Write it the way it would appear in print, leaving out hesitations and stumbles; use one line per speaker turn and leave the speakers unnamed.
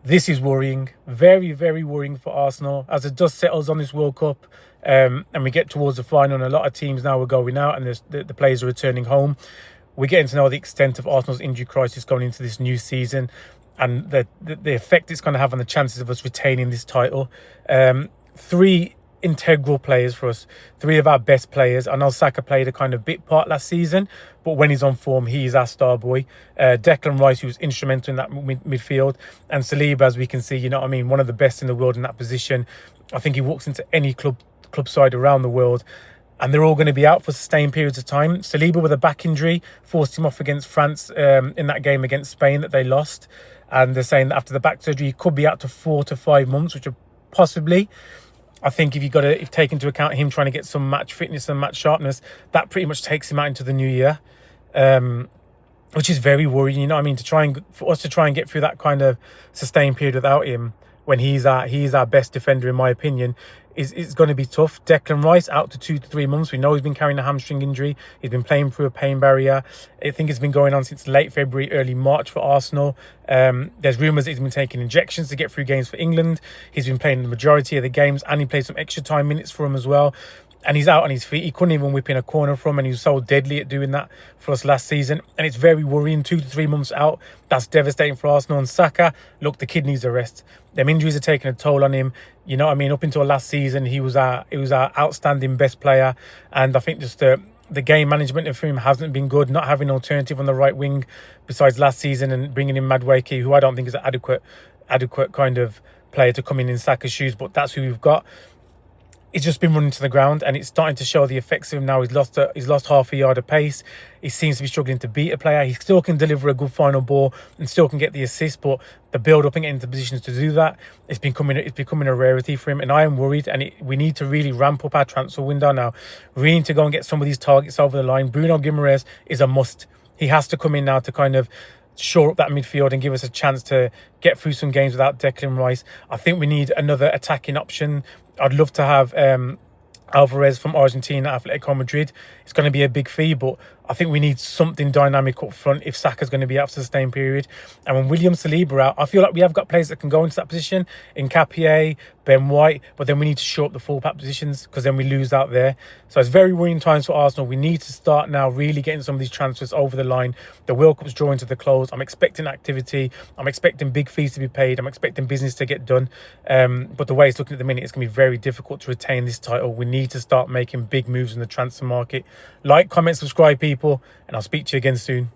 This is worrying, very, very worrying for Arsenal as the dust settles on this World Cup, and we get towards the final. And a lot of teams now are going out, and the players are returning home. We're getting to know the extent of Arsenal's injury crisis going into this new season, and the effect it's going to have on the chances of us retaining this title. Three integral players for us, three of our best players. I know Saka played a kind of bit part last season, but when he's on form, he is our star boy. Declan Rice, who was instrumental in that midfield, and Saliba, as we can see, you know what I mean, one of the best in the world in that position. I think he walks into any club side around the world, and they're all going to be out for sustained periods of time. Saliba with a back injury forced him off against France in that game against Spain that they lost, and they're saying that after the back surgery, he could be out to 4 to 5 months, which are possibly. I think if you take into account him trying to get some match fitness and match sharpness, that pretty much takes him out into the new year, which is very worrying. You know what I mean? For us to try and get through that kind of sustained period without him, when he's our best defender, in my opinion, is going to be tough. Declan Rice out to 2 to 3 months. We know he's been carrying a hamstring injury. He's been playing through a pain barrier. I think it's been going on since late February, early March for Arsenal. There's rumours that he's been taking injections to get through games for England. He's been playing the majority of the games, and he played some extra time minutes for him as well. And he's out on his feet. He couldn't even whip in a corner from, and he was so deadly at doing that for us last season. And it's very worrying. 2 to 3 months out, that's devastating for Arsenal. And Saka, look, the kid needs a rest. Them injuries are taking a toll on him. You know what I mean? Up until last season, he was our outstanding best player. And I think just the game management for him hasn't been good. Not having an alternative on the right wing besides last season, and bringing in Madueke, who I don't think is an adequate kind of player to come in Saka's shoes, but that's who we've got. He's just been running to the ground, and it's starting to show the effects of him now. He's lost half a yard of pace. He seems to be struggling to beat a player. He still can deliver a good final ball and still can get the assist, but the build-up and getting into positions to do that, it's becoming a rarity for him, and I am worried. And we need to really ramp up our transfer window now. We need to go and get some of these targets over the line. Bruno Guimaraes is a must. He has to come in now to kind of shore up that midfield and give us a chance to get through some games without Declan Rice. I think we need another attacking option. I'd love to have Alvarez from Argentina, Atletico Madrid. It's going to be a big fee, but I think we need something dynamic up front if Saka's going to be out for a sustained period. And when William Saliba out, I feel like we have got players that can go into that position, in Capier, Ben White, but then we need to shore up the full-back positions, because then we lose out there. So it's very worrying times for Arsenal. We need to start now really getting some of these transfers over the line. The World Cup's drawing to the close. I'm expecting activity. I'm expecting big fees to be paid. I'm expecting business to get done. But the way it's looking at the minute, it's going to be very difficult to retain this title. We need to start making big moves in the transfer market. Like, comment, subscribe, people, and I'll speak to you again soon.